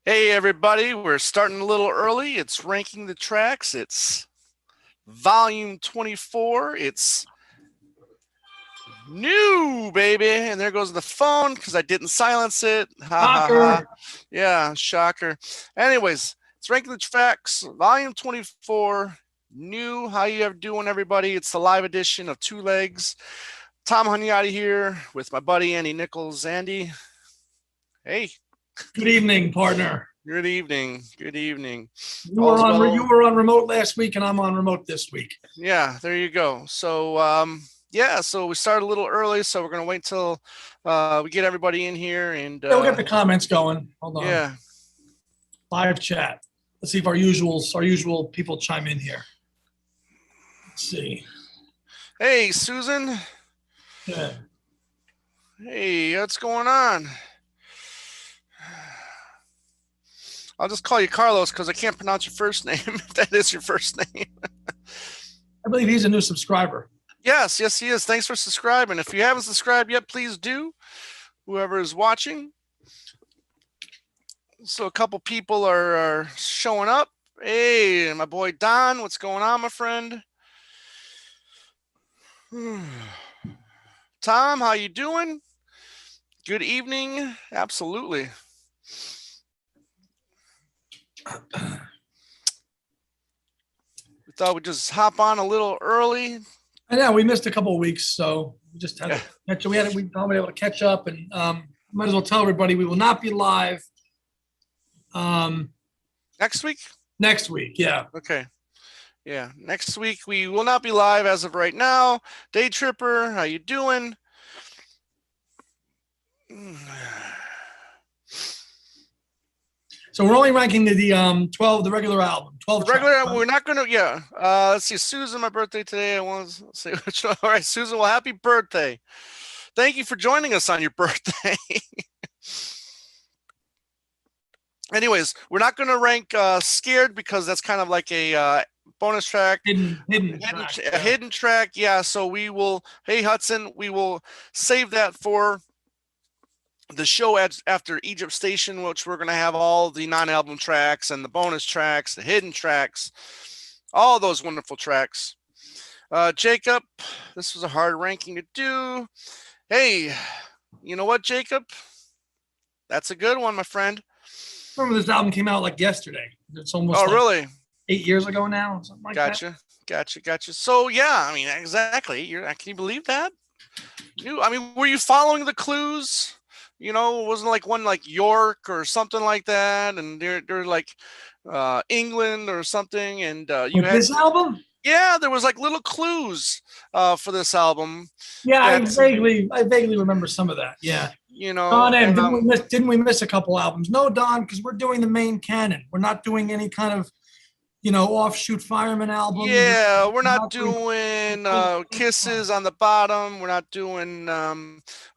Hey everybody, we're starting a little early. It's Ranking the Tracks. It's volume 24. It's new, baby. And there goes the phone because I didn't silence it. Ha ha ha. Yeah, shocker. Anyways, it's Ranking the Tracks, volume 24. New. How you ever doing, everybody? It's the live edition of Two Legs. Tom Hunyadi here with my buddy Andy Nichols. Andy, hey. Good evening, partner. Good evening. Good evening. You were on remote last week, and I'm on remote this week. Yeah, there you go. So so we started a little early, so we're gonna wait till we get everybody in here and we'll get the comments going. Hold on. Yeah. Live chat. Let's see if our usual people chime in here. Let's see. Hey, Susan. Yeah. Hey, what's going on? I'll just call you Carlos because I can't pronounce your first name, if that is your first name. I believe he's a new subscriber. Yes, he is. Thanks for subscribing. If you haven't subscribed yet, please do. Whoever is watching. So a couple people are showing up. Hey, my boy Don, what's going on, my friend? Tom, how you doing? Good evening. Absolutely. We thought we'd just hop on a little early. I know we missed a couple of weeks, so we just had to we haven't been able to catch up, and might as well tell everybody we will not be live. Next week? Next week, yeah. Okay. Yeah, next week we will not be live as of right now. Day Tripper, how you doing? So we're only ranking the 12, the regular album. 12 the regular tracks, we're not gonna let's see. Susan, my birthday today. I want to say which all right, Susan, well, happy birthday. Thank you for joining us on your birthday. Anyways, we're not gonna rank Scared because that's kind of like a bonus track. Hidden track. Yeah, so we will, hey Hudson, we will save that for the show after Egypt Station, which we're going to have all the non-album tracks and the bonus tracks, the hidden tracks, all those wonderful tracks. Jacob, this was a hard ranking to do. Hey, you know what, Jacob? That's a good one, my friend. Remember this album came out like yesterday. It's almost really 8 years ago now, something like that. Gotcha. So yeah, I mean, exactly. Can you believe that? Were you following the clues? You know, wasn't like one like York or something like that, and they're like England or something, and you had this album. Yeah, there was like little clues for this album. Yeah, I vaguely remember some of that. Yeah, you know, Don, didn't we miss a couple albums? No, Don, because we're doing the main canon. We're not doing any kind of offshoot Fireman album. Yeah, we're not doing Kisses on the bottom. We're not doing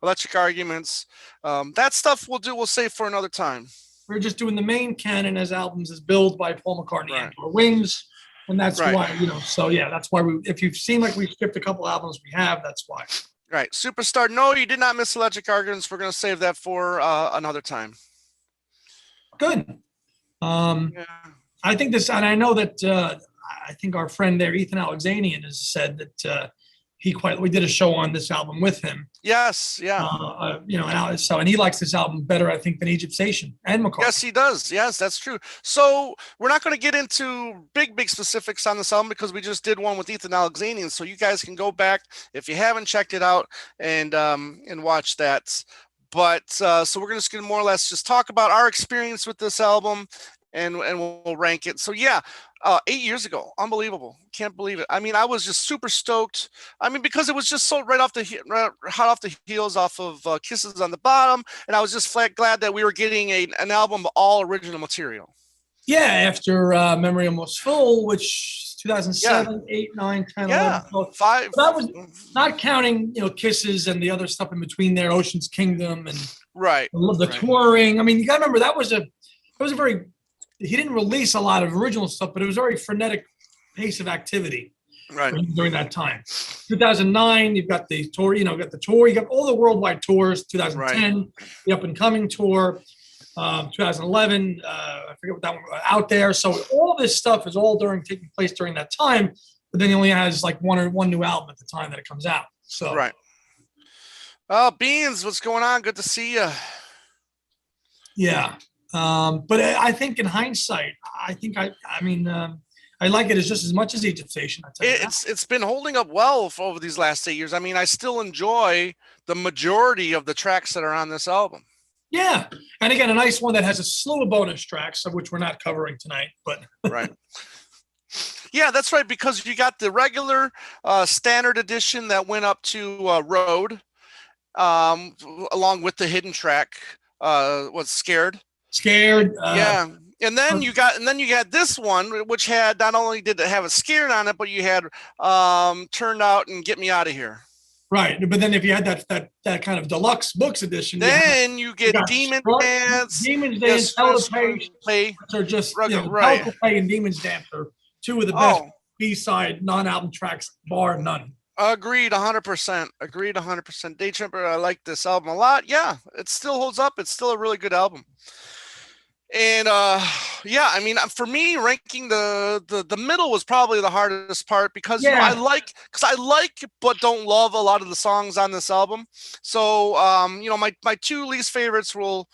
Electric Arguments. That stuff we'll save for another time. We're just doing the main canon as albums as billed by Paul McCartney and our Wings, and that's why So yeah, that's why if you've seen like we've skipped a couple albums, we have. That's why. Right, Superstar. No, you did not miss Electric Arguments. We're going to save that for another time. Good. I think this, and I know that I think our friend there, Ethan Alexanian, has said that we did a show on this album with him. Yes, yeah. And he likes this album better, I think, than Egypt Station and McCartney. Yes, he does. Yes, that's true. So we're not going to get into big specifics on this album because we just did one with Ethan Alexanian. So you guys can go back if you haven't checked it out and watch that. But so we're just going to more or less just talk about our experience with this album. And we'll rank it. So yeah, 8 years ago, unbelievable. Can't believe it. I mean, I was just super stoked. I mean, because it was just so hot off the heels off of Kisses on the Bottom, and I was just glad that we were getting an album of all original material. Yeah, after Memory Almost Full, which 2007, 8, 9, 10, 11, 12. 5. So that was not counting, Kisses and the other stuff in between there, Ocean's Kingdom and the touring. I mean, you got to remember that was a very. He didn't release a lot of original stuff, but it was a very frenetic pace of activity during that time. 2009, you've got the tour, you got all the worldwide tours. 2010, the Up and Coming tour. 2011. I forget what that one out there. So all this stuff is all taking place during that time. But then he only has like one new album at the time that it comes out. So right. Beans, what's going on? Good to see you. Yeah. But I think in hindsight, I think I like it as just as much as Egypt Station. It's been holding up well over these last 8 years. I mean, I still enjoy the majority of the tracks that are on this album. Yeah, and again, a nice one that has a slew of bonus tracks, of which we're not covering tonight. But right. Yeah, that's right, because you got the regular standard edition that went up to Road, along with the hidden track. Was Scared. Yeah. And then you got this one, which had, not only did it have a Scared on it, but you had Turned Out and Get Me Out of Here. Right, but then if you had that kind of deluxe books edition, then you get Demon Dance, Demon's Dance, Hell to Pay, or just right. Hell to Pay and Demon's Dance are two of the best B-side non-album tracks, bar none. Agreed, 100%. Agreed, 100%. Day Tripper, I like this album a lot. Yeah, it still holds up. It's still a really good album. And yeah, I mean, for me, ranking the middle was probably the hardest part because I like but don't love a lot of the songs on this album. So my two least favorites will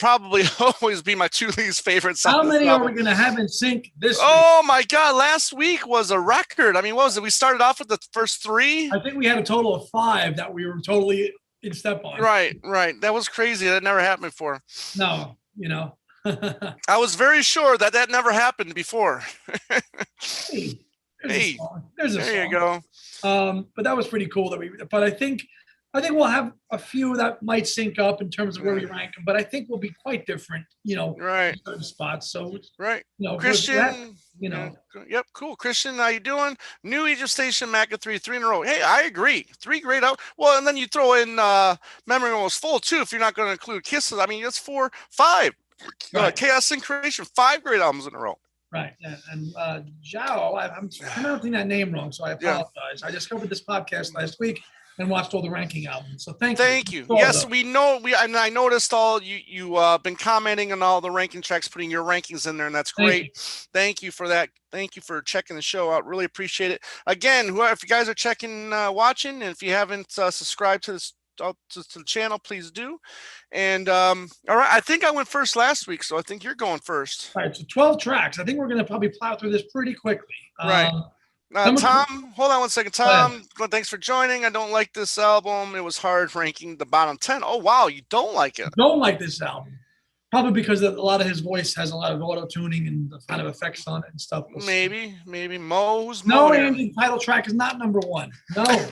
probably always be my two least favorites. How many are we gonna have in sync this week? Oh my God, last week was a record. I mean, what was it? We started off with the first 3. I think we had a total of 5 that we were totally in step on. Right. That was crazy. That never happened before. No, I was very sure that never happened before. Hey, there's a song. You go. But that was pretty cool but I think we'll have a few that might sync up in terms of where we rank them, but I think we'll be quite different, right. in certain spots. So right. Christian, yep, cool. Christian, how you doing? New Egypt Station, Macca 3 in a row. Hey, I agree. 3 great out. Well, and then you throw in Memory Almost Full too, if you're not going to include Kisses. I mean, it's 5. Right. Chaos and Creation, 5 great albums in a row. Right. And Zhao, I'm pronouncing that name wrong, so I apologize. I discovered this podcast last week and watched all the ranking albums. So thank you. Yes, we know. And I noticed all you been commenting on all the ranking tracks, putting your rankings in there, and that's great. Thank you for that. Thank you for checking the show out. Really appreciate it. Again, if you guys are watching, and if you haven't subscribed to this, to the channel, please do. And all right, I think I went first last week, so I think you're going first. All right, so 12 tracks. I think we're going to probably plow through this pretty quickly. Right. Tom, hold on one second. Tom, thanks for joining. I don't like this album. It was hard ranking the bottom 10. Oh, wow, you don't like it? Don't like this album. Probably because a lot of his voice has a lot of auto tuning and the kind of effects on it and stuff. Maybe Mo's. No, Andy, title track is not number 1. No. I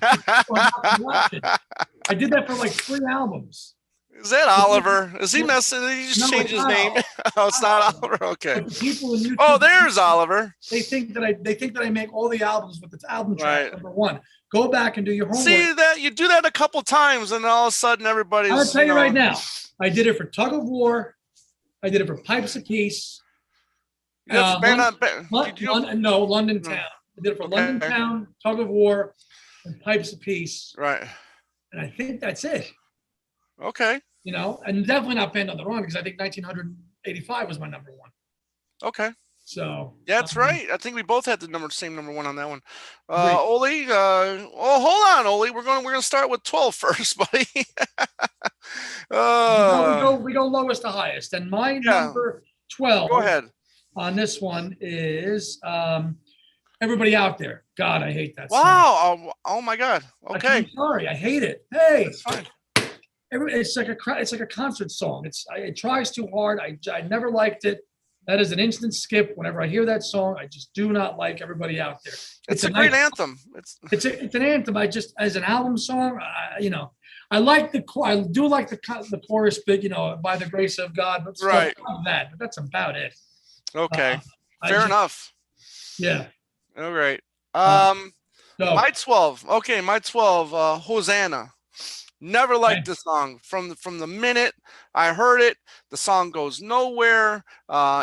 did that for like 3 albums. Is that Oliver? Is he messing? Did he just change his name? Oh, it's not Oliver. Okay. The people in YouTube, oh, there's Oliver. They think that I make all the albums with its album track number 1. Go back and do your homework. See that you do that a couple times, and all of a sudden everybody's. I'll tell you right now. I did it for Tug of War. I did it for Pipes of Peace. London Town. I did it for London Town, Tug of War, and Pipes of Peace. Right. And I think that's it. Okay. And definitely not Band on the Run because I think 1985 was my number 1. Okay. So that's right. I think we both had the same number 1 on that one. Oli, hold on, Oli. We're gonna start with 12 first, buddy. We go lowest to highest, and my number 12. Go ahead. On this one is Everybody Out There. God, I hate that song. Wow. Oh my God. Okay. I'm sorry, I hate it. Hey, it's fine. It's like a concert song. It tries too hard. I never liked it. That is an instant skip. Whenever I hear that song, I just do not like Everybody Out There. It's a great anthem. It's an anthem. I just, as an album song, I do like the chorus bit, by the grace of God, but right. But that's about it. Okay. Fair enough. Yeah. All right. My 12. Okay, my 12. Hosanna. Never liked the song from the minute I heard it. The song goes nowhere.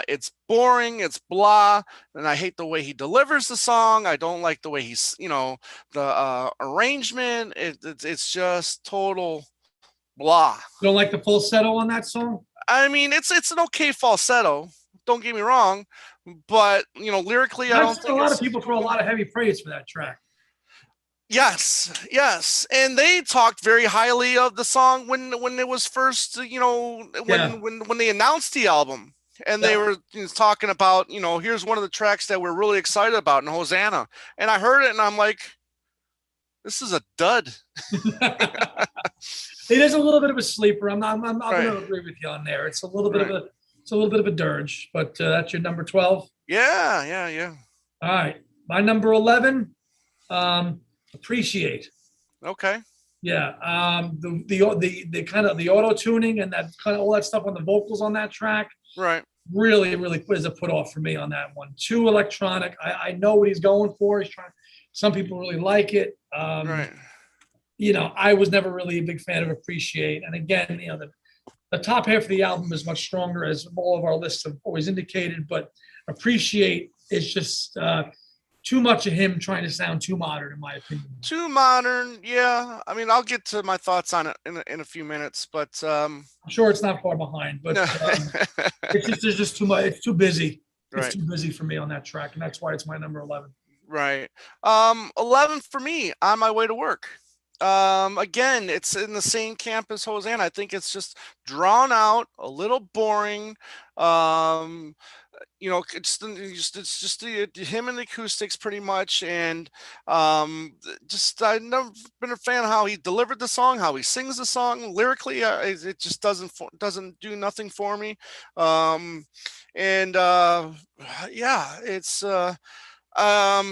It's boring. It's blah. And I hate the way he delivers the song. I don't like the way he's, the arrangement. It's just total blah. You don't like the falsetto on that song? I mean, it's an okay falsetto. Don't get me wrong, but lyrically, I don't think a lot of people throw a lot of heavy praise for that track. Yes, and they talked very highly of the song when it was first, when they announced the album, and they were talking about, here's one of the tracks that we're really excited about in Hosanna, and I heard it and I'm like, this is a dud. It is a little bit of a sleeper. I'm going to agree with you on there. It's a little bit of a dirge, but that's your number 12. Yeah. All right, my number 11. Appreciate. Okay. Yeah. The kind of the auto tuning and that kind of all that stuff on the vocals on that track. Right. Really is a put off for me on that one. Too electronic. I know what he's going for. He's trying. Some people really like it. Right. I was never really a big fan of Appreciate. And again, the top half of the album is much stronger, as all of our lists have always indicated. But Appreciate is just too much of him trying to sound too modern, in my opinion. Too modern, yeah. I mean, I'll get to my thoughts on it in a few minutes, but I'm sure it's not far behind. But there's just too much. It's too busy. It's too busy for me on that track, and that's why it's my number 11. Right. 11 for me, On My Way to Work. Again, it's in the same camp as Hosanna. I think it's just drawn out, a little boring. It's just him and the acoustics pretty much, and I've never been a fan of how he delivered the song, how he sings the song lyrically. It just doesn't do nothing for me. It's I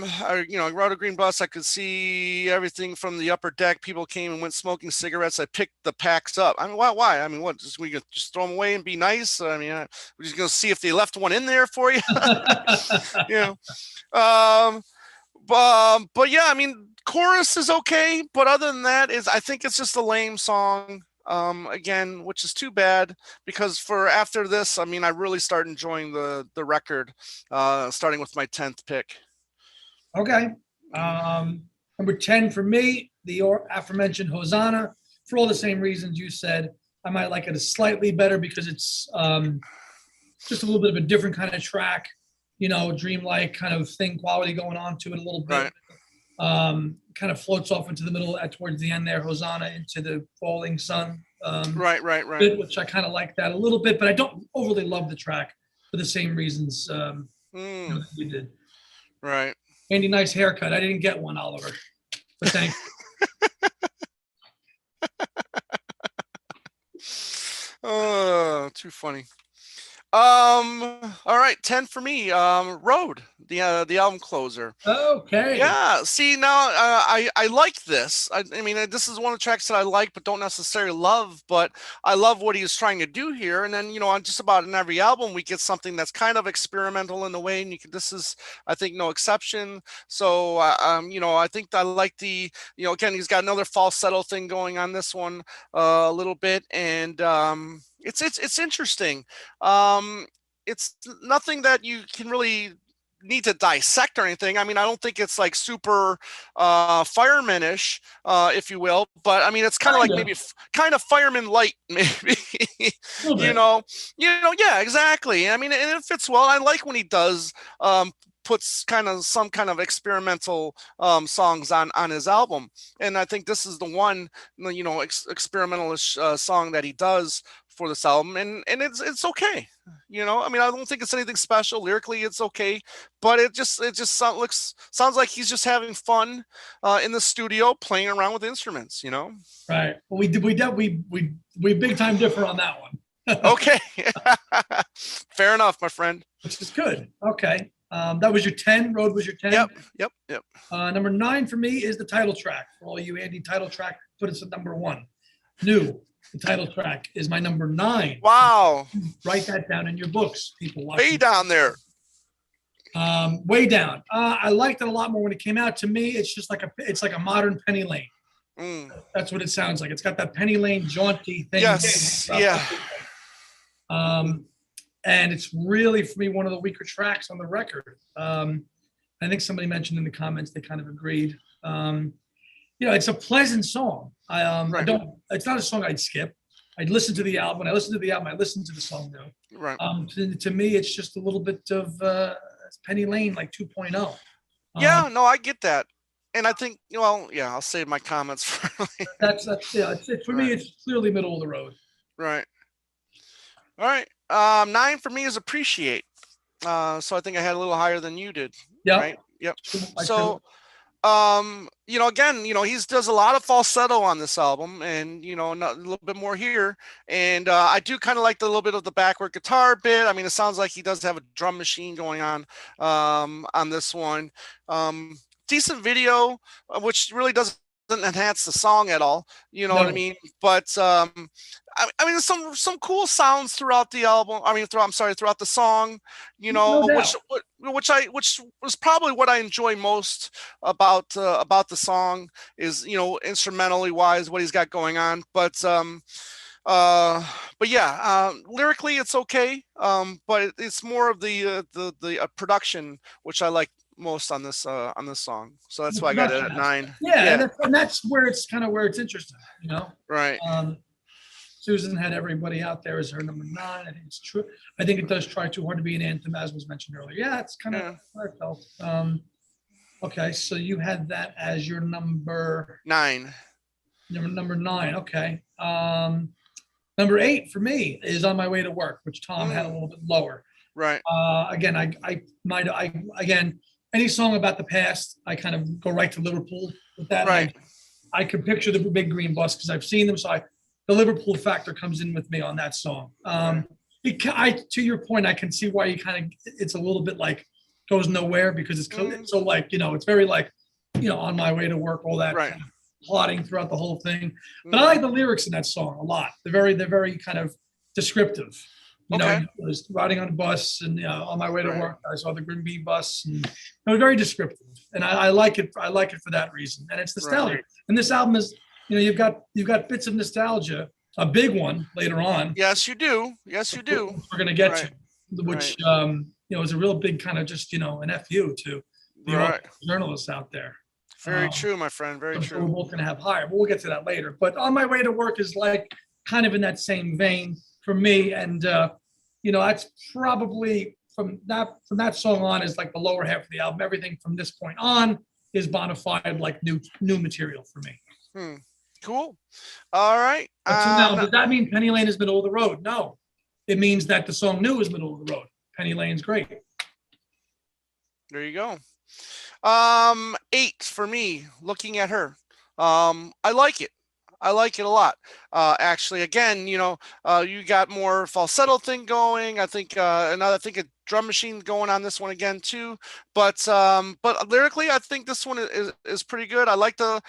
rode a green bus. I could see everything from the upper deck. People came and went smoking cigarettes. I picked the packs up. I mean, why? I mean, what? We could just throw them away and be nice? I mean, we're just gonna see if they left one in there for you. But yeah, I mean, chorus is okay, but other than that, I think it's just a lame song. Again, which is too bad, because for after this, I mean, I really start enjoying the record, starting with my 10th pick. Okay. Number 10 for me, the aforementioned Hosanna, for all the same reasons you said. I might like it slightly better because it's just a little bit of a different kind of track, dreamlike kind of thing, quality going on to it a little bit. Right. Kind of floats off into the middle towards the end there, Hosanna, into the falling sun. Right. Which I kind of like that a little bit, but I don't overly love the track for the same reasons that you did. Right. Andy, nice haircut. I didn't get one, Oliver, but thanks. Oh, too funny. All right, 10 for me. Road, the album closer. Okay. Yeah. See, now I like this. I mean, this is one of the tracks that I like, but don't necessarily love. But I love what he is trying to do here. And then on just about in every album, we get something that's kind of experimental in a way. And this is, I think, no exception. So I think I like the again, he's got another falsetto thing going on this one a little bit, and it's interesting. It's nothing that you can really need to dissect or anything. I mean, I don't think it's like super fireman-ish, if you will, but I mean, it's kind of like maybe kind of fireman light, maybe. Yeah, exactly. I mean, and it fits well. I like when he does puts kind of some kind of experimental songs on his album, and I think this is the one experimental-ish song that he does for this album, and it's okay. I mean, I don't think it's anything special lyrically. It's okay, but it just sounds like he's just having fun in the studio playing around with instruments. Right. Well, we big time differ on that one. Okay. Fair enough, my friend. Which is good. Okay. That was your 10. Road was your 10. Yep. Number 9 for me is the title track. For all you Andy, title track, put us at number 1. New. The title track is my number 9. Wow. Write that down in your books, people. Way down there. Way down. I liked it a lot more when it came out. To me, it's just like a modern Penny Lane. That's what it sounds like. It's got that Penny Lane jaunty thing. Yes. Yeah. And it's really, for me, one of the weaker tracks on the record. I think somebody mentioned in the comments they kind of agreed. it's a pleasant song. I Right. don't. It's not a song I'd skip. I'd listen to the album. When I listen to the album, I listen to the song though. Right. To me, it's just a little bit of Penny Lane, like 2.0. Yeah, no, I get that. And I think, well, yeah, I'll save my comments for later. That's for me. It's clearly middle of the road. Right. All right. 9 for me is Appreciate. So I think I had a little higher than you did. Yeah. Right. Yep. So, again, he does a lot of falsetto on this album, and a little bit more here. And I do kind of like the little bit of the backward guitar bit. I mean, it sounds like he does have a drum machine going on this one. Decent video, which really doesn't enhance the song at all. You know what I mean? But I mean, there's some cool sounds throughout the album. I mean, throughout the song. Which was probably what I enjoy most about the song is instrumentally wise what he's got going on. But yeah, lyrically it's okay. But it's more of the production which I like most on this song. So that's why I got it at 9. Yeah. And that's where it's interesting, Right. Susan had everybody out there as her number 9. I think it's true. I think it does try too hard to be an anthem, as was mentioned earlier. Yeah, it's kind of what I felt. Okay, so you had that as your number 9. Number 9. Okay. Number 8 for me is On My Way to Work, which Tom had a little bit lower. Right. Again, again, any song about the past, I kind of go right to Liverpool with that. Right. I can picture the Big Green Bus because I've seen them, so the Liverpool factor comes in with me on that song. To your point, I can see why you it's a little bit like goes nowhere because it's so like, it's very like, On My Way to Work, all that kind of plotting throughout the whole thing. But I like the lyrics in that song a lot. They're very kind of descriptive. I was riding on a bus and on my way to work, I saw the Green Bee bus, and it was very descriptive. And I like it. I like it for that reason. And it's nostalgia. And this album is, you've got bits of nostalgia, a big one later on. Yes, you do. Yes, you do. We're going to get to, which, is a real big kind of just, an FU to the journalists out there. Very true, my friend. Very true. We're both going to have higher, but we'll get to that later. But On My Way to Work is like kind of in that same vein for me. And, that's probably from that song on is like the lower half of the album. Everything from this point on is bona fide, like new material for me. Cool. All right. So now, does that mean Penny Lane is middle of the road? No. It means that the song New is middle of the road. Penny Lane's great. There you go. 8 for me, Looking at Her. I like it. I like it a lot. Actually, again, you got more falsetto thing going. I think a drum machine going on this one again too. But lyrically, I think this one is pretty good. I like the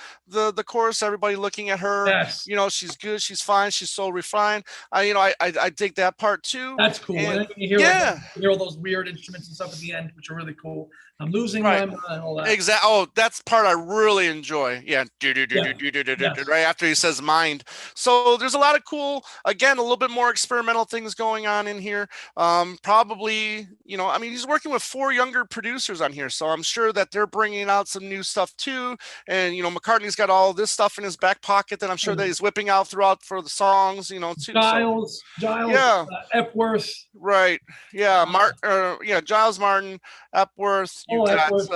chorus. Everybody looking at her. Yes. She's good. She's fine. She's so refined. I dig that part too. That's cool. And you hear all those weird instruments and stuff at the end, which are really cool. I'm losing my mind. All that. Exactly. Oh, that's part I really enjoy. Yeah. Right after he says mind. So there's a lot of cool, again, a little bit more experimental things going on in here. Probably, he's working with 4 younger producers on here, so I'm sure that they're bringing out some new stuff too. And McCartney's got all this stuff in his back pocket that I'm sure that he's whipping out throughout for the songs, too. Giles, Epworth. Right. Yeah. Giles Martin, Epworth. Epworth.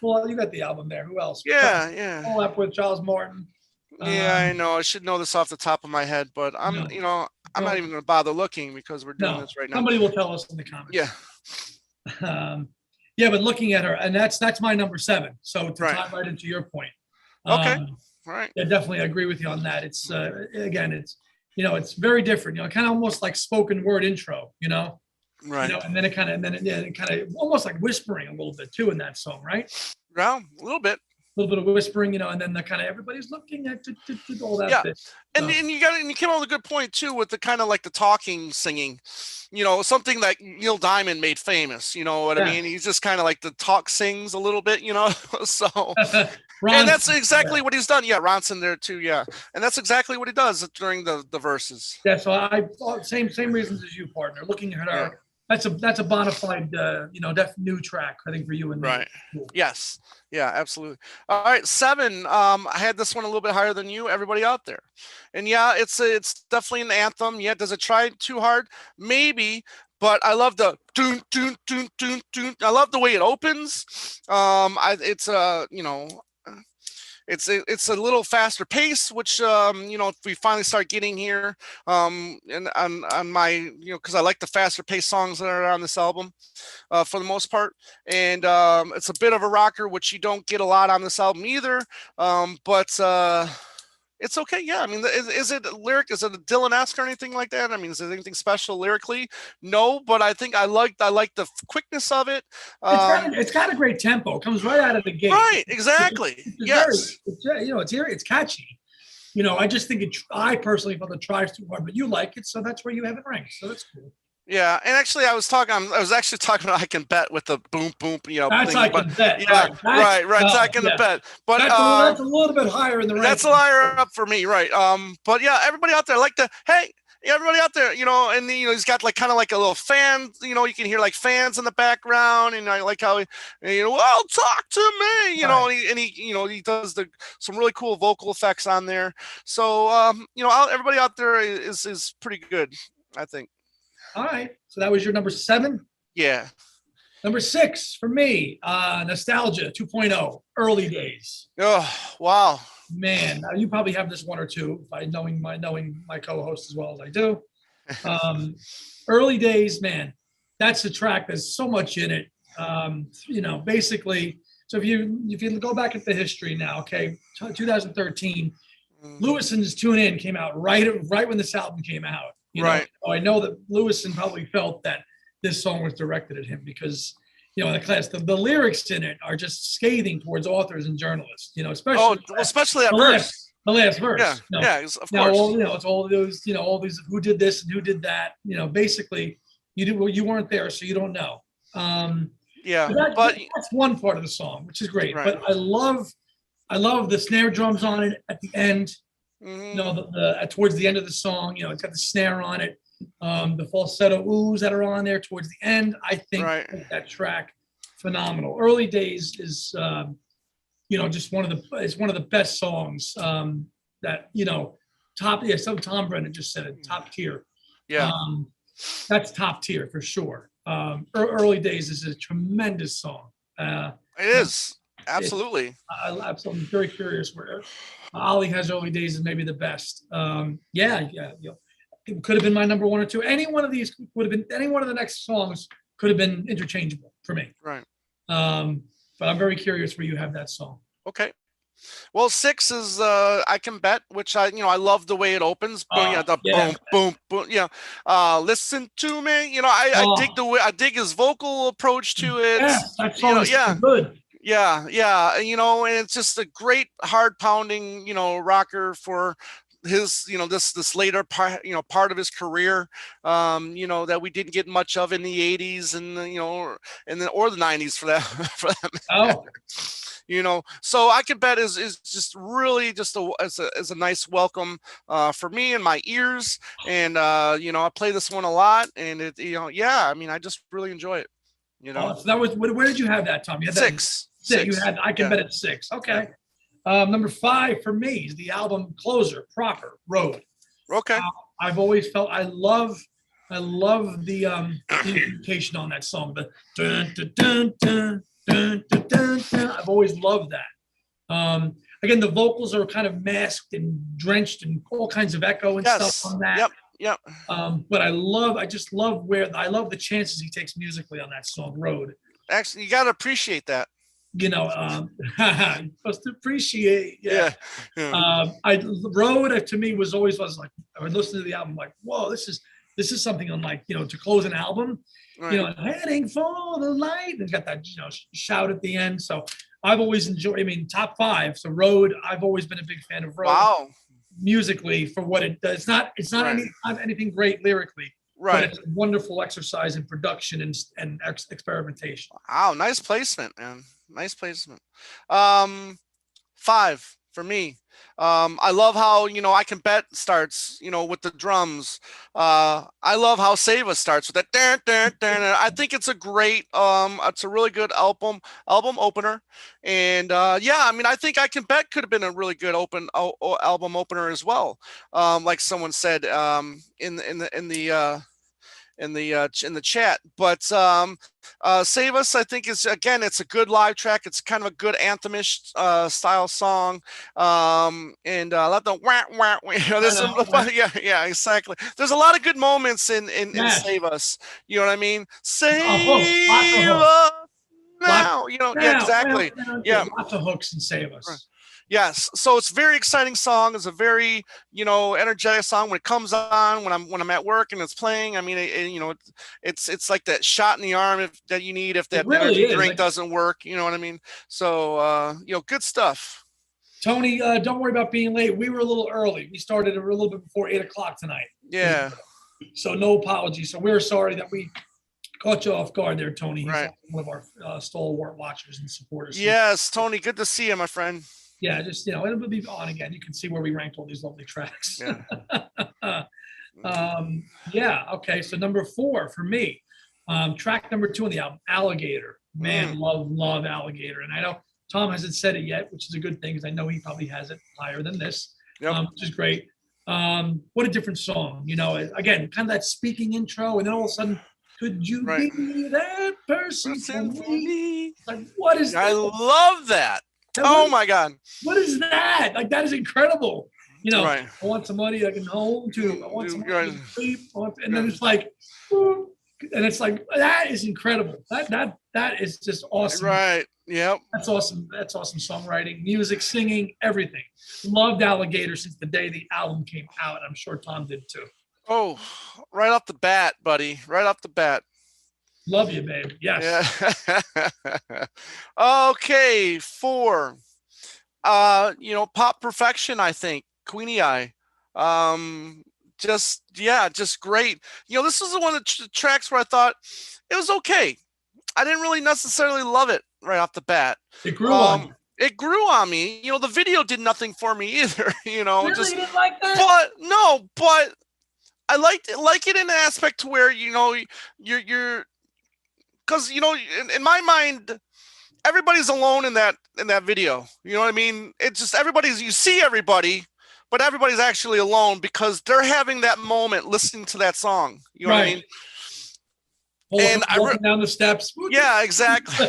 Well, you got the album there. Who else? Yeah. Paul Epworth, Giles Martin. Yeah, I know. I should know this off the top of my head, but I'm not even going to bother looking because we're doing this right now. Somebody will tell us in the comments. Yeah. But Looking at Her, and that's my number 7. So to tie right into your point. Okay. Right. Yeah, definitely agree with you on that. It's again, it's very different. Kind of almost like spoken word intro. Right. And then it kind of almost like whispering a little bit too in that song, right? Well, a little bit. A little bit of whispering, and then the kind of everybody's looking at all that. Yeah, and you came up with a good point too with the kind of like the talking singing, something that Neil Diamond made famous. You know what I mean? He's just kind of like the talk sings a little bit, So, and that's exactly what he's done. Yeah, Ronson there too. Yeah, and that's exactly what he does during the verses. Yeah, so I thought same reasons as you, partner. Looking at Her. that's a bona fide, new track, I think, for you and me. Right. Cool. Yes. Yeah, absolutely. All right, 7. I had this one a little bit higher than you. Everybody Out There, and yeah, it's definitely an anthem. Yeah, does it try too hard? Maybe, but I love the doon doon doon doon doon. I love the way it opens. It's it's a little faster pace, which we finally start getting here, and on my because I like the faster pace songs that are on this album, for the most part, and it's a bit of a rocker, which you don't get a lot on this album either, but it's okay. Yeah, I mean, is it lyric? Is it a Dylan-esque or anything like that? I mean, is it anything special lyrically? No, but I think I like the quickness of it. It's got a great tempo. It comes right out of the gate. Right, exactly. Yes. It's catchy. I just think I personally felt it tries too hard, but you like it, so that's where you have it ranked. So that's cool. Yeah, and actually, I was actually talking about I Can Bet with the boom boom, That's I Can Bet. Yeah, right. It's I Can Bet. But that's a little bit higher in the rank. That's a higher up for me, right? But yeah, everybody out there everybody out there, and he's got like kind of like a little fan, you can hear like fans in the background, and I like how well, talk to me, right. and he does some really cool vocal effects on there. So everybody out there is pretty good, I think. All right. So that was your number 7? Yeah. Number 6 for me, Nostalgia 2.0, Early Days. Oh, wow. Man, now you probably have this one or two by knowing my co-host as well as I do. Early Days, man, that's the track. There's so much in it. Basically, so if you go back at the history now, okay, 2013, Lewison's Tune In came out right when this album came out. Right. I know that Lewison probably felt that this song was directed at him because, the class, the lyrics in it are just scathing towards authors and journalists, especially that verse. The last verse. Yeah, of course. It's all those, all these who did this and who did that. Basically, you weren't there, so you don't know. That's one part of the song, which is great. Right. But I love the snare drums on it at the end. Mm-hmm. Towards the end of the song, it's got the snare on it, the falsetto oohs that are on there towards the end. I think that track, phenomenal. Early Days is, just one of the best songs that top. Yeah, some Tom Brennan just said it, top tier. Yeah, that's top tier for sure. Early Days is a tremendous song. It is. Absolutely. I'm very curious where Ollie has Early Days is maybe the best. It could have been my number 1 or 2. Any one of these would have been. Any one of the next songs could have been interchangeable for me. Right. But I'm very curious where you have that song. Okay. Well, 6 is I Can Bet, which I love the way it opens. Boom, boom, boom. Listen to me. I dig his vocal approach to it. That song is good. Yeah, and it's just a great hard pounding, rocker for his, this later part of his career, that we didn't get much of in the 80s and or the 90s for that matter. So I Can Bet is just really just as a nice welcome for me and my ears, and I play this one a lot, and it I just really enjoy it. So that was, where did you have that, Tom? You had 6. You had I Can Bet at 6. Okay. Number 5 for me is the album closer, Proper, Road. Okay. I've always felt I love the instrumentation on that song. The dun, dun, dun, dun, dun, dun, dun, dun. I've always loved that. Again, the vocals are kind of masked and drenched in all kinds of echo and stuff on that. Yep. But I just love the chances he takes musically on that song, Road. Actually, you got to appreciate that. Supposed to appreciate. Yeah. Road to me was like, I would listen to the album like, whoa, this is something unlike, to close an album, right. Heading for the light, and got that, shout at the end. So I've always enjoyed, top 5. So Road, I've always been a big fan of Road. Wow. Musically for what it does. It's not anything great lyrically. Right. But it's a wonderful exercise in production and experimentation. Wow, nice placement, man. Nice placement. 5. for me. I love how, I Can Bet starts, with the drums. I love how Save Us starts with that. Dun, dun, dun, dun. I think it's a great, it's a really good album opener. And yeah, I mean, I think I Can Bet could have been a really good album opener as well. Like someone said in the chat. But Save Us, I think, is, again, it's a good live track. It's kind of a good anthemish style song. And let the wah, wah, wah, there's some fun, yeah, exactly. There's a lot of good moments in Save Us. You know what I mean? Save us now. Yeah, exactly. Yeah, lots of hooks in Save Us. Right. Yes, so it's a very exciting song. It's a very, energetic song when it comes on when I'm at work and it's playing. I mean, it's like that shot in the arm that you need if that energy drink doesn't work. You know what I mean? So good stuff. Tony, don't worry about being late. We were a little early. We started a little bit before 8:00 tonight. Yeah. So no apologies. So we're sorry that we caught you off guard there, Tony. He's right. one of our stalwart watchers and supporters. Yes, Tony, good to see you, my friend. Yeah, just, it'll be on again. You can see where we ranked all these lovely tracks. Yeah. Yeah. Okay. So number 4 for me, track number 2 on the album, Alligator. Man, love Alligator. And I know Tom hasn't said it yet, which is a good thing because I know he probably has it higher than this, which is great. What a different song, again, kind of that speaking intro. And then all of a sudden, could you be that person for me? Like, what is that? I love that. Oh my God. What is that? Like, that is incredible. I want somebody I can hold to. I want somebody I can sleep. And then it's like, and it's like, that is incredible. That is just awesome. Right. Yep. That's awesome. That's awesome songwriting, music, singing, everything. Loved Alligator since the day the album came out. I'm sure Tom did too. Oh, right off the bat, buddy. Right off the bat. Love you, babe. Yes. Yeah. Okay, 4. Pop Perfection, I think. Queenie Eye. Just great. This is one of the tracks where I thought it was okay. I didn't really necessarily love it right off the bat. It grew on you. It grew on me. The video did nothing for me either. Really? You didn't like that? But I like it in an aspect to where you're because in my mind everybody's alone in that video. You know what I mean? It's just you see everybody, but everybody's actually alone because they're having that moment listening to that song. You know what I mean? And walking down the steps. Yeah, exactly.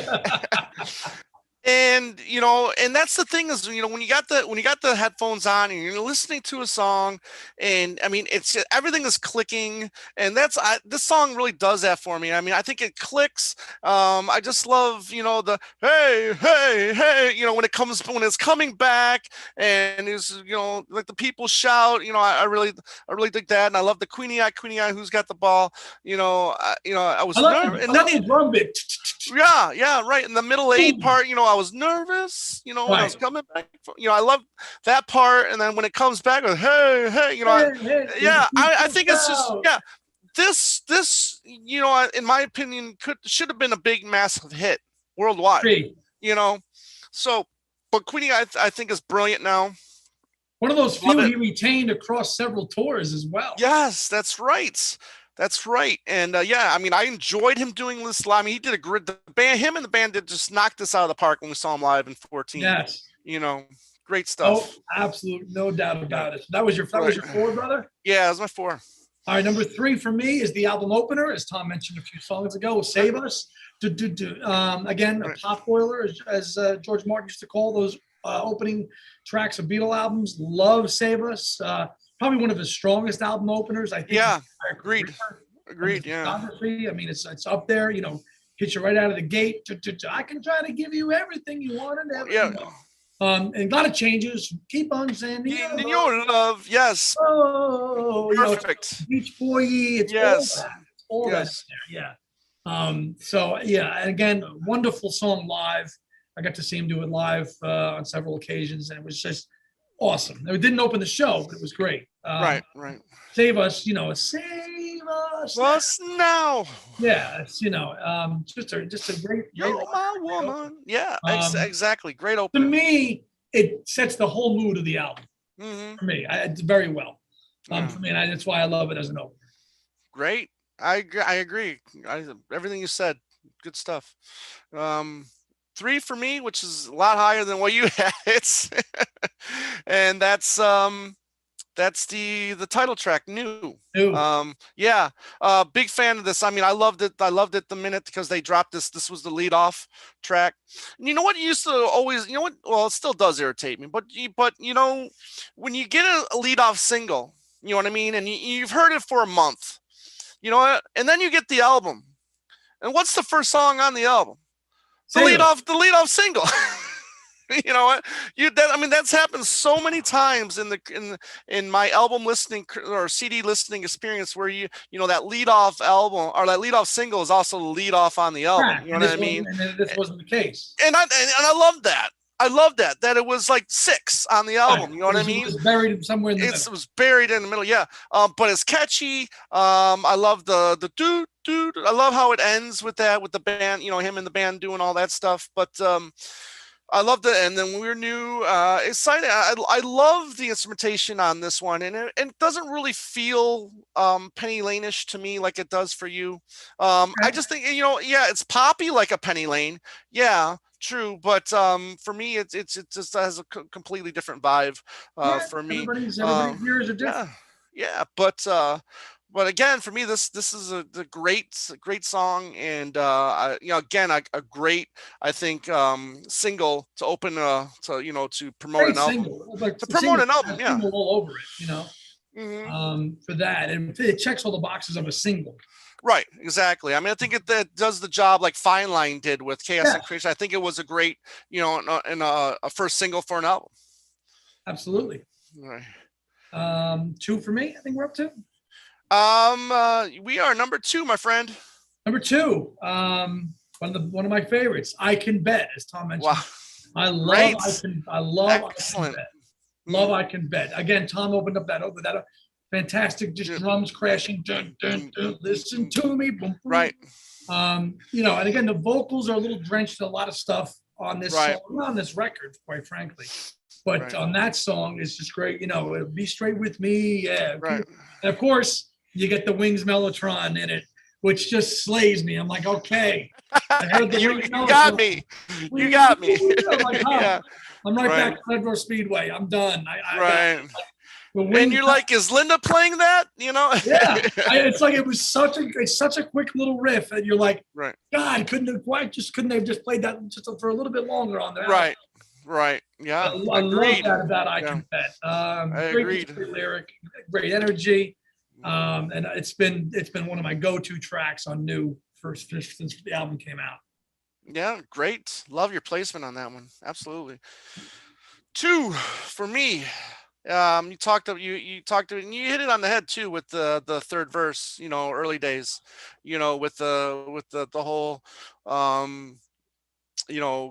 And and that's the thing is, when you got the headphones on and you're listening to a song, and I mean, it's everything is clicking, and this song really does that for me. I mean, I think it clicks. I just love the hey when it's coming back, and it's like the people shout. I really dig that, and I love the Queenie Eye, who's got the ball. I was nervous, and then the drum bit. Yeah, right. In the middle 8 part, I was nervous, when I was coming back. I love that part. And then when it comes back with, hey, I think it's just, this, in my opinion, should have been a big, massive hit worldwide, So, but Queenie, I think is brilliant now. One of those few he retained across several tours as well. Yes, that's right. That's right. And I mean, I enjoyed him doing this live. I mean, he did him and the band did just knock this out of the park when we saw him live in 2014. Yes. Great stuff. Oh, absolutely. No doubt about it. That was your 4, brother? Yeah, that was my 4. All right. Number 3 for me is the album opener, as Tom mentioned a few songs ago, Save Us. Again, a pop boiler, as George Martin used to call those opening tracks of Beatle albums. Love Save Us. Probably one of his strongest album openers, I think. Yeah, agreed. Yeah. I mean, it's up there. Hits you right out of the gate. I can try to give you everything you want and everything. Yeah. And a lot of changes. Keep on sending your love. Yes. Oh, perfect. Beach Boy. It's all that there. Yeah. So yeah, again, wonderful song live. I got to see him do it live on several occasions, and it was just awesome. It didn't open the show, but it was great. Right. Save Us, save us now. Yeah, it's just a great. You're my woman. Yeah, exactly. Great opener. To me, it sets the whole mood of the album for me. It's very well. For me, and that's why I love it as an opener. Great. I agree. Everything you said, good stuff. 3 for me, which is a lot higher than what you had. And that's the title track, New. Yeah. Big fan of this. I mean, I loved it the minute because they dropped this was the lead off track. And you know what used to always, well, it still does irritate me, but when you get a lead off single, you know what I mean? And you've heard it for a month, you know what? And then you get the album. And what's the first song on the album? The lead off single. You know what? That's happened so many times in my album listening or CD listening experience where that lead off album or that lead off single is also the lead off on the album. Right. You know what I mean? And this wasn't the case. And I love that. I love that it was like 6 on the album. Right. You know what I mean? It was buried somewhere in the middle. It was buried in the middle. Yeah. But it's catchy. I love the doo. I love how it ends with that, with the band, him and the band doing all that stuff. But I loved it. And then We're New, excited. I love the instrumentation on this one. And it doesn't really feel Penny Lane-ish to me like it does for you. I just think, it's poppy like a Penny Lane. Yeah, true. But for me, it just has a completely different vibe for me. Everybody's ears are different. Yeah. But again, for me, this is a great song, and again, a great, I think, single to open to promote great an album. To promote an album, yeah, all over it, for that, and it checks all the boxes of a single. Right, exactly. I mean, I think it does the job like Fine Line did with Chaos and Creation. I think it was a great, and a first single for an album. Absolutely. All right. 2 for me. I think we're up to. We are number 2, my friend. Number 2. One of my favorites. I Can Bet, as Tom mentioned. Wow. I love Excellent. I Can Bet. Love I Can Bet. Again, Tom opened up that fantastic, just drums crashing. Dun, dun, dun, listen to me. Boom, boom. Right. And again, the vocals are a little drenched in a lot of stuff on this song, not on this record, quite frankly. But on that song, it's just great. Be Straight With Me. Yeah. Right. And of course, you get the Wings Mellotron in it, which just slays me. I'm like, okay. You got me. You got me. I'm like, yeah. I'm right back to Red Rose Speedway. I'm done. And you're like, is Linda playing that? Yeah. It's like it's such a quick little riff, and you're like, God, couldn't they have just played that just for a little bit longer on there? Right. Yeah. I love that about I Can Bet. Great lyric, great energy. And it's been one of my go-to tracks on New since the album came out. Yeah, great. Love your placement on that one. Absolutely. 2 for me. You talked and you hit it on the head too with the third verse. Early days. With the whole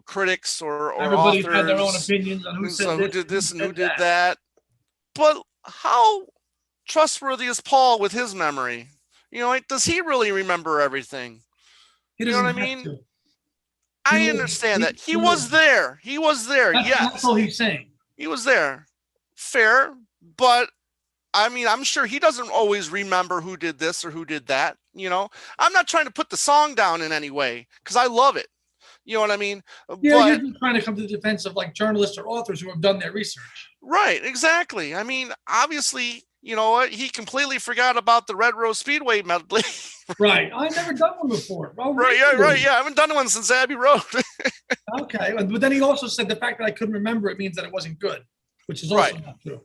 critics or everybody authors had their own opinions on who did this and who did that. But how trustworthy is Paul with his memory? Does he really remember everything? You know what I mean? I understand that he was there. That's all he's saying. He was there. Fair, but I mean, I'm sure he doesn't always remember who did this or who did that. I'm not trying to put the song down in any way because I love it. You know what I mean? Yeah, you're trying to come to the defense of like journalists or authors who have done their research. Right, exactly. I mean, obviously, you know what? He completely forgot about the Red Rose Speedway medley. Right. I've never done one before. Oh, right. Yeah. Right. Yeah. I haven't done one since Abbey Road. Okay. But then he also said the fact that I couldn't remember it means that it wasn't good, which is also not true.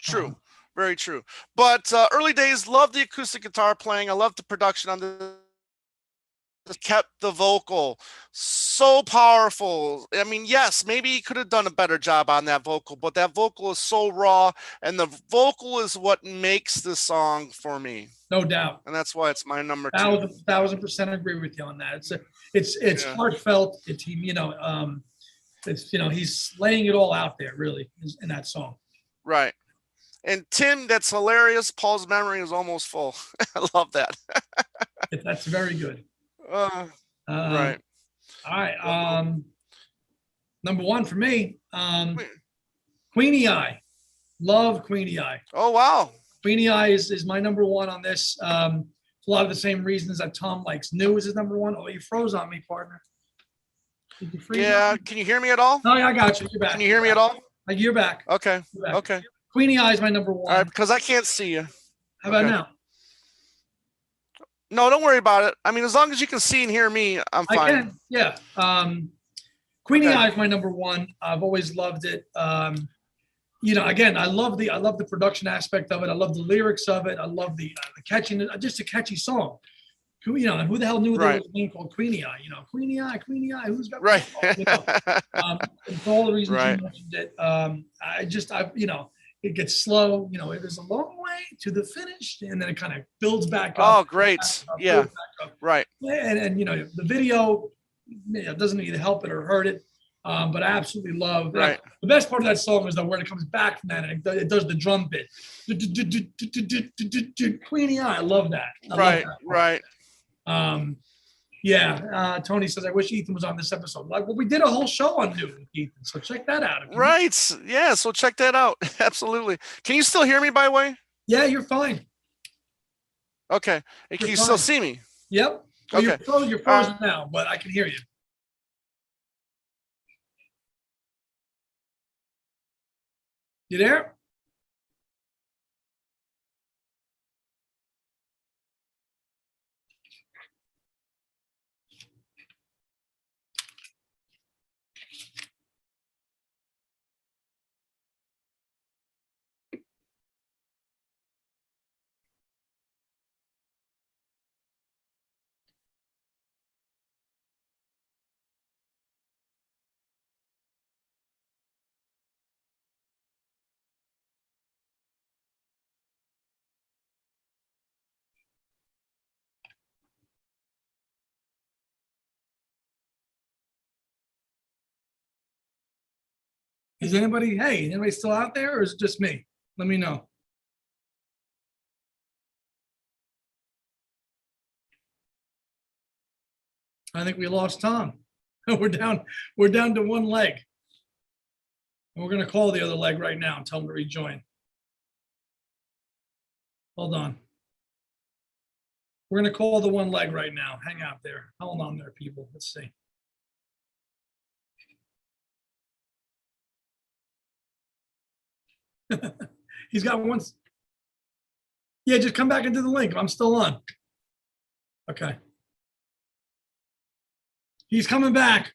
True. Very true. But early days, love the acoustic guitar playing. I love the production on the. Kept the vocal so powerful. I mean, yes, maybe he could have done a better job on that vocal, but that vocal is so raw, and the vocal is what makes this song for me. No doubt. And that's why it's my number 2. 1,000% agree with you on that. It's heartfelt. It's he's laying it all out there really in that song. Right. And Tim, that's hilarious. Paul's memory is almost full. I love that. That's very good. Right. All right. Number 1 for me. Queenie Eye. Love Queenie Eye. Oh, wow. Queenie Eye is my number one on this. A lot of the same reasons that Tom likes. New is his number one. Oh, you froze on me, partner. Did you freeze? Yeah. Can you hear me at all? Oh, yeah, I got you. You're back. Can you hear me at all? You're back. Okay. You're back. Okay. Queenie Eye is my number one. All right, because I can't see you. How about now? No, don't worry about it. I mean, as long as you can see and hear me, I'm fine. I can. Yeah. Queenie Eye is my number one. I've always loved it. Again, I love the production aspect of it. I love the lyrics of it. I love the catchiness, just a catchy song. Who the hell knew there was a name called Queenie Eye? Queenie Eye, Queenie Eye. Who's got right? And for all the reasons you mentioned it, it gets slow. It is a long way to the finish, and then it kind of builds back up. Oh, great! Yeah, right. And the video, it doesn't either help it or hurt it. But I absolutely love that. Right. The best part of that song is when it comes back from that and it does the drum bit. Queenie Eye, I love that. Right. Tony says, I wish Ethan was on this episode. We did a whole show on New with Ethan, so check that out. Right. Yeah, so check that out. Absolutely. Can you still hear me, by the way? Yeah, you're fine. Okay. Can you still see me? Yep. Okay. You're frozen now, but I can hear you. You there? Is anybody still out there, or is it just me? Let me know. I think we lost Tom. We're down to one leg. And we're going to call the other leg right now and tell him to rejoin. Hold on. We're going to call the one leg right now. Hang out there. Hold on there, people. Let's see. He's got one. Yeah, just come back into the link. I'm still on. Okay. He's coming back.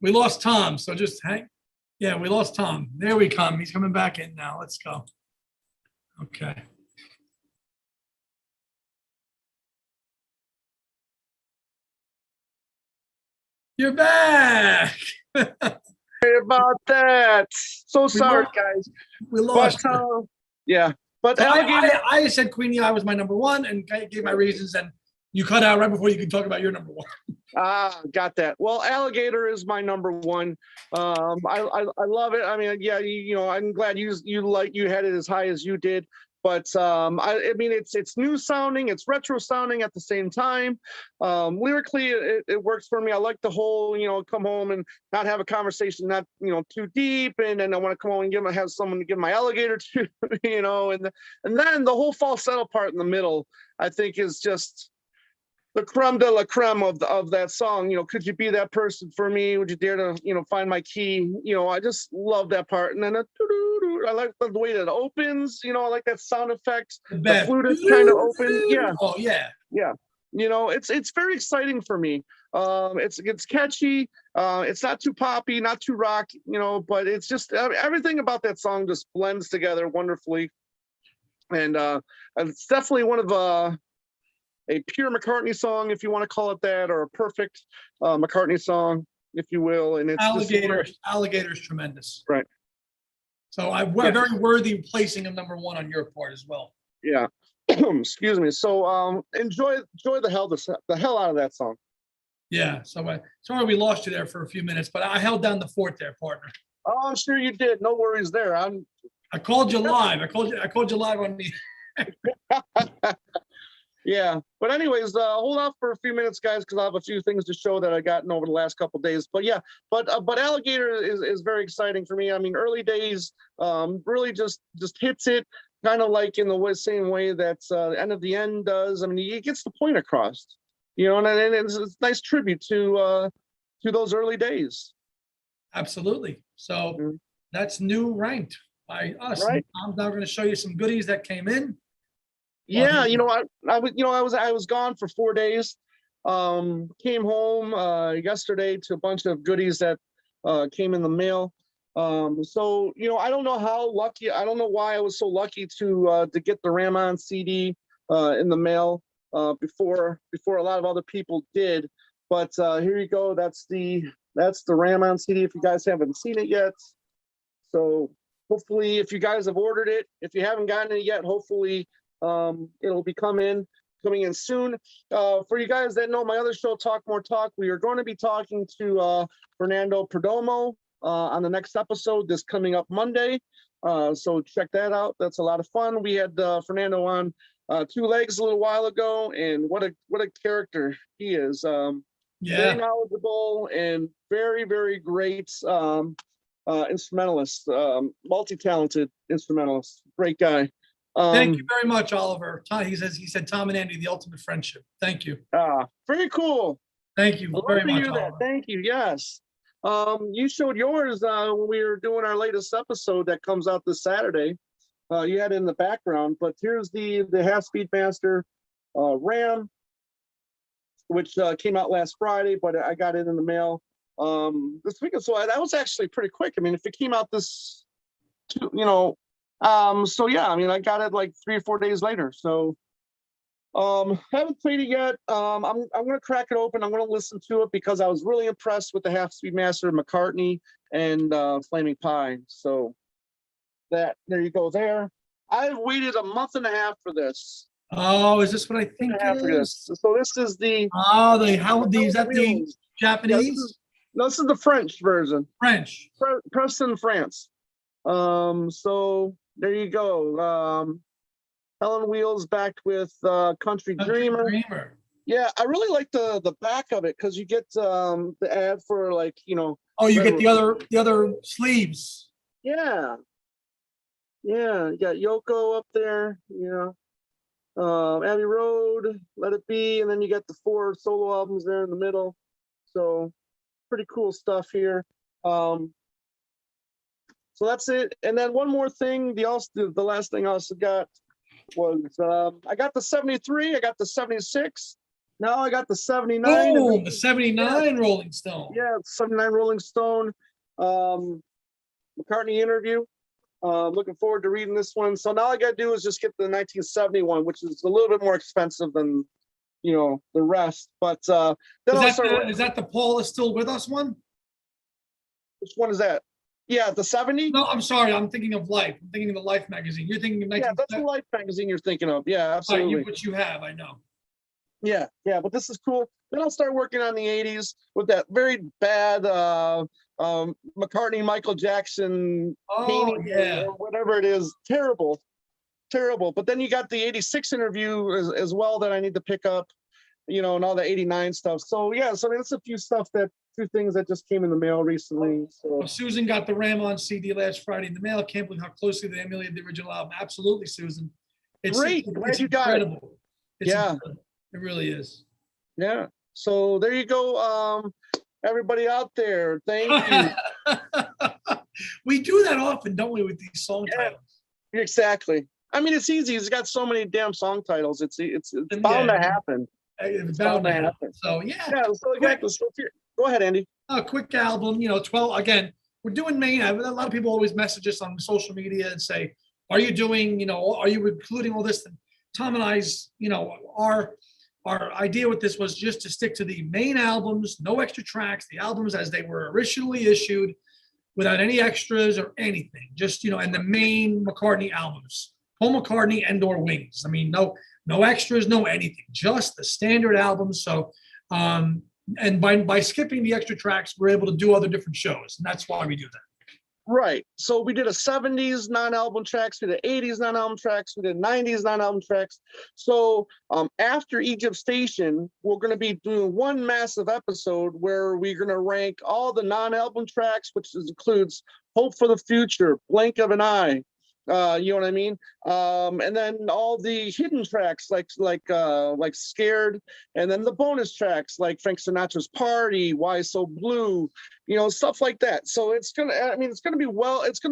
We lost Tom, so just hang. Yeah, we lost Tom. There we come. He's coming back in now. Let's go. Okay. You're back. Sorry about that. So sorry, guys. We lost. But so I said Queenie Eye was my number one, and I gave my reasons, and you cut out right before you could talk about your number one. Got that. Well, Alligator is my number one. I love it. I mean, yeah, I'm glad you had it as high as you did. But I mean, it's new sounding, it's retro sounding at the same time. Lyrically, it works for me. I like the whole, come home and not have a conversation, not too deep, and then I want to come home and have someone to give my alligator to, and then the whole falsetto part in the middle, I think, is just the creme de la creme of that song. Could you be that person for me? Would you dare to find my key? I just love that part, and then I like the way that it opens. I like that sound effect. The flute is kind of open. Yeah. Oh yeah. Yeah. It's very exciting for me. It's catchy. It's not too poppy, not too rock. But it's just everything about that song just blends together wonderfully, and it's definitely one of a pure McCartney song, if you want to call it that, or a perfect McCartney song, if you will. And it's Alligator's tremendous. Right. So very worthy placing of number one on your part as well. Yeah. Excuse me. So enjoy the hell out of that song. Yeah. So sorry we lost you there for a few minutes, but I held down the fort there, partner. Oh, I'm sure you did. No worries there. I called you live. I called you live on the Yeah, but anyways, hold off for a few minutes, guys, because I have a few things to show that I gotten over the last couple of days. But yeah, but Alligator is very exciting for me. I mean, early days, really just hits it kind of like in the same way that End of the End does. I mean, he gets the point across, you know, and it's a nice tribute to those early days. Absolutely. So that's new ranked by us. Right. I'm now going to show you some goodies that came in. Yeah, you know, I was gone for 4 days. Came home yesterday to a bunch of goodies that came in the mail. So you know, I don't know how lucky. I don't know why I was so lucky to get the Ram-On CD in the mail before a lot of other people did. But here you go. That's the Ram-On CD. If you guys haven't seen it yet, so hopefully, if you guys have ordered it, if you haven't gotten it yet, hopefully. It'll be coming in soon. For you guys that know my other show, Talk More Talk, we are going to be talking to Fernando Perdomo on the next episode, this coming up Monday. So check that out. That's a lot of fun. We had Fernando on Two Legs a little while ago, and what a character he is. Very knowledgeable and very, very great instrumentalist, multi-talented instrumentalist. Great guy. Thank you very much, Oliver. He said Tom and Andy, the ultimate friendship. Thank you. Very cool. Thank you very much, Oliver. Thank you. Yes. You showed yours when we were doing our latest episode that comes out this Saturday. You had it in the background, but here's the Half Speedmaster Ram, which came out last Friday, but I got it in the mail this week. So that was actually pretty quick. I mean, if it came out this, you know. So yeah, I mean, I got it like 3 or 4 days later. So, haven't played it yet. I'm gonna crack it open. I'm gonna listen to it because I was really impressed with the Half Speedmaster McCartney and Flaming Pie. So there you go. There, I've waited a month and a half for this. Oh, is this what I think it is? So this is the is that the Japanese? No, this is the French version. French. Preston, France. So there you go. Helen Wheels backed with Country Dreamer. Yeah, I really like the back of it because you get the ad for, like, you know. Oh, you get the other sleeves. Yeah. You got Yoko up there, you know. Abbey Road, Let It Be, and then you got the 4 solo albums there in the middle. So pretty cool stuff here. So that's it. And then one more thing, the last thing I also got was I got the 73, I got the 76. Now I got the 79. Oh, the 79 Rolling Stone. Yeah, 79 Rolling Stone. McCartney interview. Looking forward to reading this one. So now all I got to do is just get the 1971, which is a little bit more expensive than, you know, the rest. But then is that the Paul is Still With Us one? Which one is that? Yeah, the 70? No, I'm sorry. I'm thinking of Life. I'm thinking of the Life magazine. You're thinking of 1970? Yeah, that's the Life magazine you're thinking of. Yeah, absolutely. Right, which you have, I know. Yeah, but this is cool. Then I'll start working on the 80s with that very bad McCartney, Michael Jackson painting, or whatever it is. Terrible. But then you got the 86 interview as well that I need to pick up, you know, and all the 89 stuff. So yeah, so that's a few things that just came in the mail recently. So well, Susan got the Ram-On CD last Friday in the mail. Can't believe how closely they emulated the original album. Absolutely, Susan. It's great. Glad you got it. It's incredible. It really is. Yeah. So there you go. Everybody out there, thank you. We do that often, don't we, with these song titles? Exactly. I mean, it's easy. It's got so many damn song titles. It's bound to happen. It's bound to happen. So yeah. So exactly. Go ahead, Andy. A quick album, you know, 12. Again, we're doing Maine. A lot of people always message us on social media and say, "Are you doing? You know, are you including all this?" And Tom and I's, you know, our idea with this was just to stick to the main albums, no extra tracks, the albums as they were originally issued, without any extras or anything. Just, you know, and the main McCartney albums, Paul McCartney and/or Wings. I mean, no extras, no anything, just the standard albums. So. And by skipping the extra tracks, we're able to do other different shows, and that's why we do that. Right. So we did a 70s non-album tracks, we did 80s non-album tracks, we did 90s non-album tracks. So after Egypt Station, we're going to be doing one massive episode where we're going to rank all the non-album tracks, which includes Hope for the Future, Blink of an Eye, you know what I mean? And then all the hidden tracks like Scared, and then the bonus tracks like Frank Sinatra's Party, Why So Blue, you know, stuff like that. So it's gonna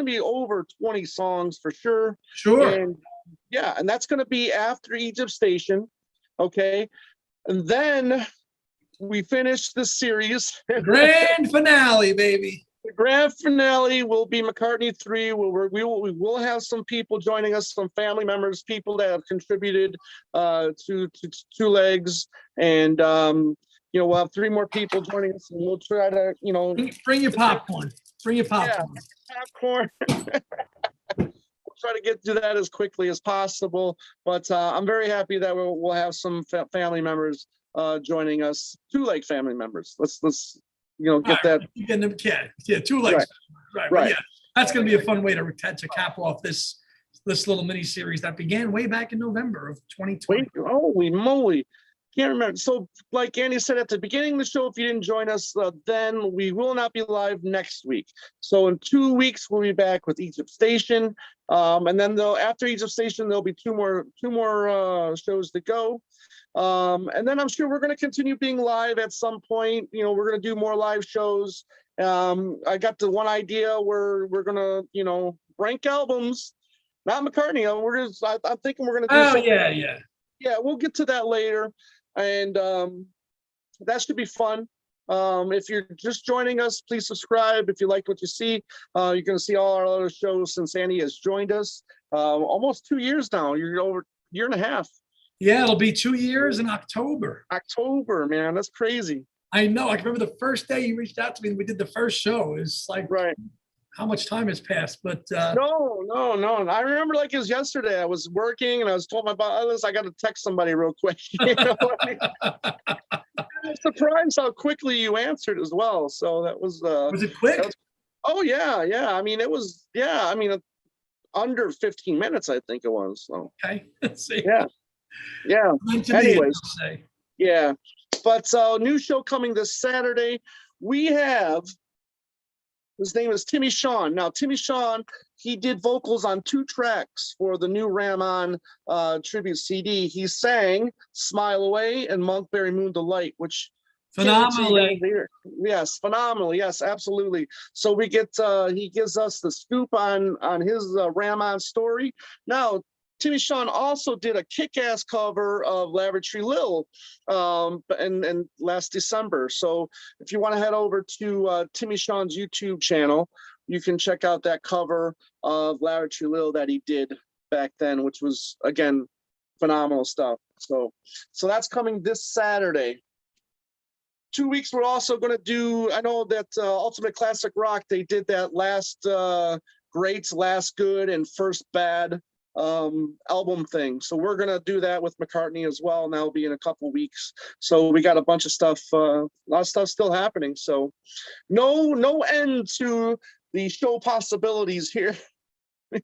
be over 20 songs for sure. Sure. And yeah, and that's gonna be after Egypt Station. Okay. And then we finish the series. Grand finale, baby. The grand finale will be McCartney 3. We will have some people joining us, some family members, people that have contributed to Two Legs, and you know, we'll have 3 more people joining us, and we'll try to, you know, bring your popcorn. Bring your popcorn. Yeah, popcorn. We'll try to get to that as quickly as possible. But I'm very happy that we'll have some family members joining us, Two Leg family members. Let's you know, get that. Yeah, Two Legs. Right. But yeah, that's going to be a fun way to cap off this little mini series that began way back in November of 2020. Holy moly. Can't remember. So like Andy said at the beginning of the show, if you didn't join us, then we will not be live next week. So in 2 weeks, we'll be back with Egypt Station. And then after Egypt Station, there'll be two more shows to go. And then I'm sure we're going to continue being live at some point. You know, we're going to do more live shows. I got the one idea where we're going to, you know, rank albums, not McCartney. I'm thinking we're going to do something. Yeah, we'll get to that later. And that should be fun. If you're just joining us, please subscribe. If you like what you see, you're going to see all our other shows since Andy has joined us. Almost 2 years now. You're over a year and a half. Yeah, it'll be 2 years in October. October, man, that's crazy. I know. I can remember the first day you reached out to me and we did the first show. It's like, right. How much time has passed? But no. I remember like it was yesterday. I was working and I was told my boss, I got to text somebody real quick. You know? I'm surprised how quickly you answered as well. So that was. Was it quick? Oh yeah. I mean, it was. Yeah, I mean, under 15 minutes, I think it was. So. Okay. Let's see. Yeah. Anyways. Yeah, but new show coming this Saturday. We have. His name is Timmy Sean. Now, Timmy Sean, he did vocals on 2 tracks for the new Ram On tribute CD. He sang Smile Away and Monkberry Moon Delight, which phenomenally. Yes, phenomenally. Yes, absolutely. So we get he gives us the scoop on his Ram On story. Now, Timmy Sean also did a kick-ass cover of Lavatory Lil and last December. So if you want to head over to Timmy Sean's YouTube channel, you can check out that cover of Lavatory Lil that he did back then, which was, again, phenomenal stuff. So that's coming this Saturday. 2 weeks, we're also going to do, I know that Ultimate Classic Rock, they did that last Greats, Last Good, and First Bad album thing. So we're gonna do that with McCartney as well, and that'll be in a couple weeks. So we got a bunch of stuff, a lot of stuff still happening. So no end to the show possibilities here.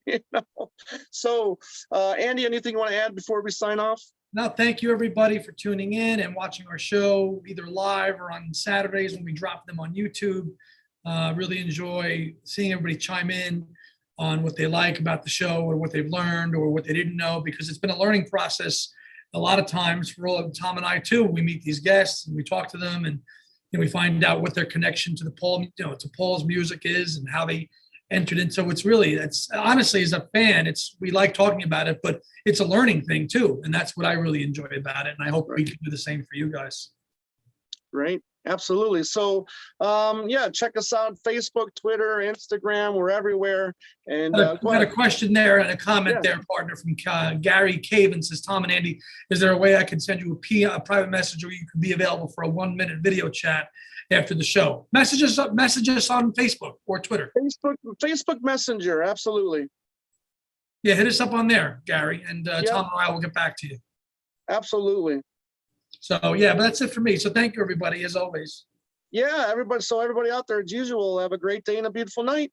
You know? So Andy, anything you want to add before we sign off? No, thank you everybody for tuning in and watching our show either live or on Saturdays when we drop them on YouTube. Really enjoy seeing everybody chime in on what they like about the show or what they've learned or what they didn't know, because it's been a learning process a lot of times for all Tom and I too. We meet these guests and we talk to them and we find out what their connection to to Paul's music is and how they entered into. So it's honestly, as a fan, we like talking about it, but it's a learning thing too. And that's what I really enjoy about it. And I hope we can do the same for you guys. Right. Absolutely. So, check us out: Facebook, Twitter, Instagram. We're everywhere. And we got a question there and a comment there, partner, from Gary Caven. Says, Tom and Andy, is there a way I can send you a private message, or you could be available for a 1-minute video chat after the show? Message us on Facebook or Twitter. Facebook Messenger. Absolutely. Yeah, hit us up on there, Gary, and Tom and I will get back to you. Absolutely. So, but that's it for me. So thank you, everybody, as always. Yeah, everybody. So everybody out there, as usual, have a great day and a beautiful night.